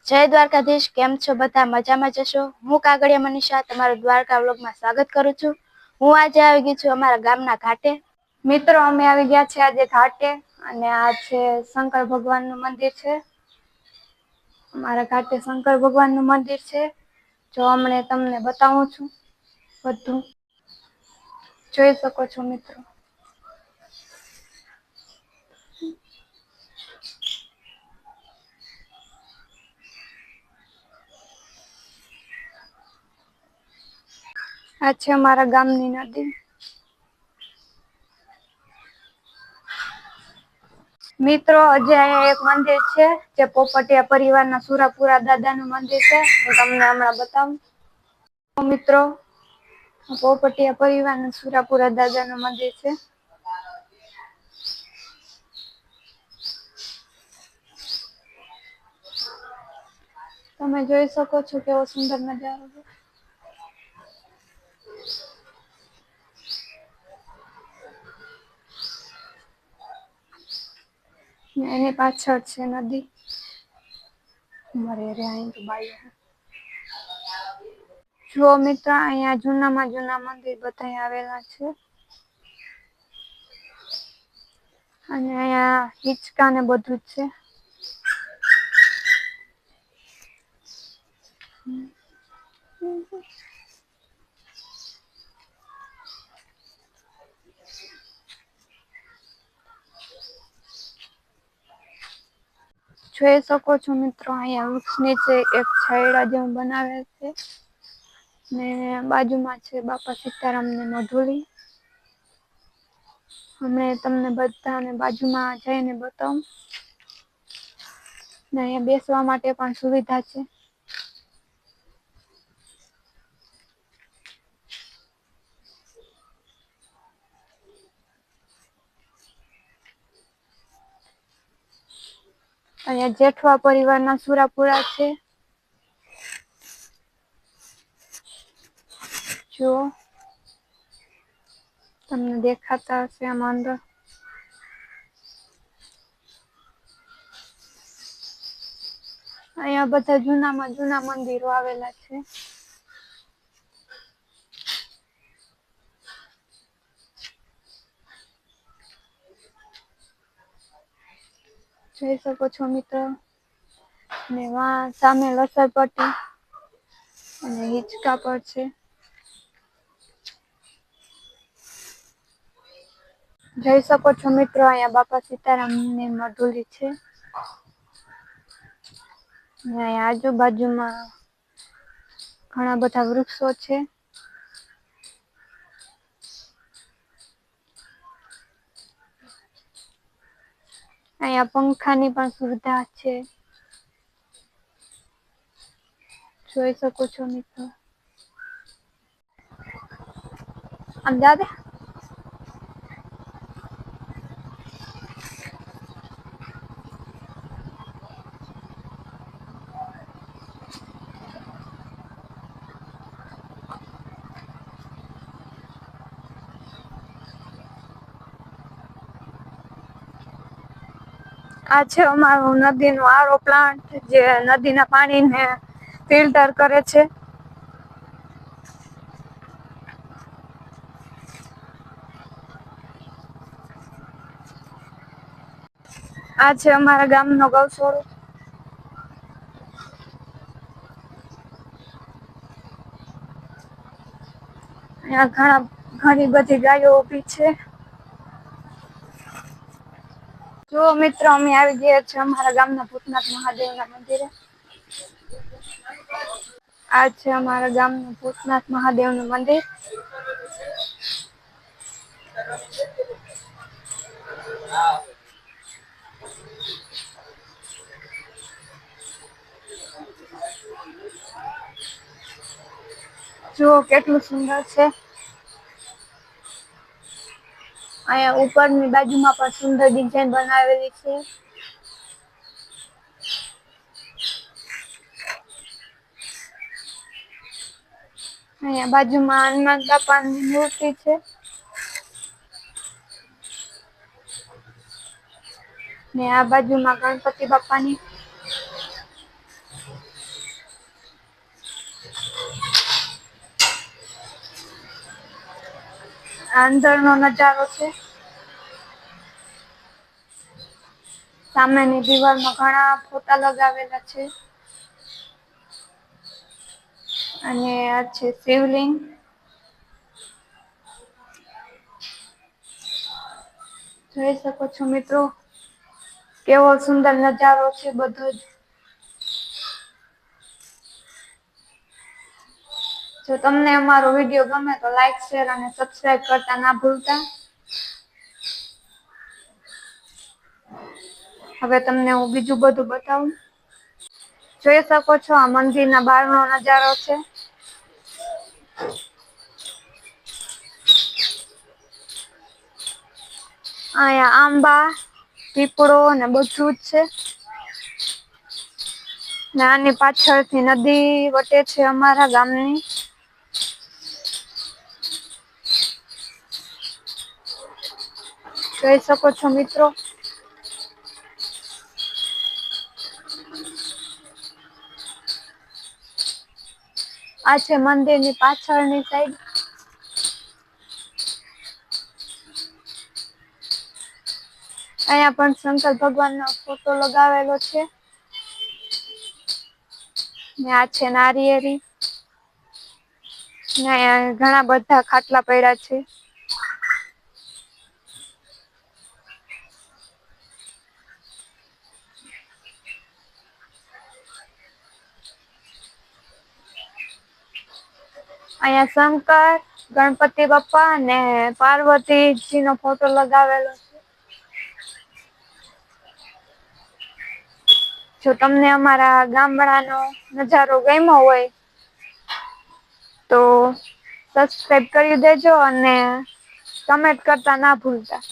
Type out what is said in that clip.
જય દ્વારકાધીશ. કેમ છો બધા? મજામાં જશો? હું કાગળિયા મનીષા તમારું દ્વારકા વ્લોગમાં સ્વાગત કરું છું. હું આજે આવી ગઈ છું અમારા ગામના ઘાટે. મિત્રો, અમે આવી ગયા છે આજે ઘાટે અને આ છે શંકર ભગવાનનું મંદિર છે. અમારા ઘાટે શંકર ભગવાનનું મંદિર છે. જો હમણે તમને બતાવું છું બધું. જોઈ શકો છો મિત્રો. આ છે અમારા ગામની નદી. મિત્રો, હજી અહીંયા એક મંદિર છે જે પોપટિયા પરિવારના સુરાપુરા દાદાનું મંદિર છે. હું તમને હમણાં બતાવું. મિત્રો, પોપટિયા પરિવારનું સુરાપુરા દાદાનું મંદિર છે. તમે જોઈ શકો છો કેવો સુંદર નજારો છે. એની પાછળ છે નદી. મરે રે અહીં તો બાઈ. જો મિત્રો, અહીંયા જૂનામાં જૂના મંદિર બધા આવેલા છે. અને અહીંયા હિંચકા ને બધું જ છે. જોઈ શકો છો મિત્રો, અહીંયા વૃક્ષ નીચે એક છાયડા જેવું બનાવેલ છે. ને બાજુમાં છે બાપા સીતારામની મઢુલી. અમે તમને બધાને બાજુમાં જઈને બતાવું. ને અહીંયા બેસવા માટે પણ સુવિધા છે. અહીંયા જેઠવા પરિવારના સુરાપુરા છે. જો તમને દેખાતા હશે આમાં અંદર. અહીંયા બધા જૂનામાં જૂના મંદિરો આવેલા છે. જોઈ શકો છો મિત્રો. ને સામે લસરપટ્ટી અને હિંચકા પર છે. જોઈ શકો છો મિત્રો, અહીંયા બાપા સીતારામની મઢુલી છે. અહીંયા આજુબાજુમાં ઘણા બધા વૃક્ષો છે. અહીંયા પંખાની પણ સુવિધા છે. જોઈ શકો છો મિત્રો. અમદાવાદ આ છે અમારું નદીનું આરો પ્લાન્ટ જે નદીના પાણીને ફિલ્ટર કરે છે. આ છે અમારા ગામનો ગૌશાળો. અહીંયા ઘણી બધી ગાયો ઊભી છે. જો મિત્રો, અમે આવી ગયા છે અમારા ગામના ભૂતનાથ મહાદેવના મંદિરે. આ છે અમારા ગામનું ભૂતનાથ મહાદેવનું મંદિર. જુઓ કેટલું સુંદર છે. અહીંયા ઉપરની બાજુમાં પણ સુંદર ડિઝાઇન બનાવેલી છે. અહીંયા બાજુમાં હનુમાન બાપાની મૂર્તિ છે. ને આ બાજુમાં ગણપતિ બાપાની. અંદરનો નજારો છે. સામેની દિવાલમાં ઘણા ફોટા લગાવેલા છે. અને આ છે શિવલિંગ. જોઈ શકો છો મિત્રો, કેવો સુંદર નજારો છે બધો જ. જો તમને અમારો વિડીયો ગમે તો લાઈક, શેર અને સબસ્ક્રાઇબ કરતા ના ભૂલતા. હવે તમને હું બીજું બધું બતાવું. જોઈ શકો છો આ મંદિરના બહારનો નજારો છે. અહીંયા આંબા, પીપળો અને બધું જ છે. આની પાછળથી નદી વટે છે અમારા ગામની. જોઈ શકો છો મિત્રો. આ છે મંદિરની પાછળની સાઈડ. અહીંયા પણ શંકર ભગવાનનો ફોટો લગાવેલો છે. ને આ છે નારિયેરી. ને ઘણા બધા ખાટલા પડ્યા છે. અહીંયા શંકર, ગણપતિ બાપ્પા અને પાર્વતીજીનો ફોટો લગાવેલો છે. જો તમને અમારા ગામડાનો નજારો ગમ્યો હોય તો સબસ્ક્રાઇબ કરી દેજો અને કમેન્ટ કરતા ના ભૂલતા.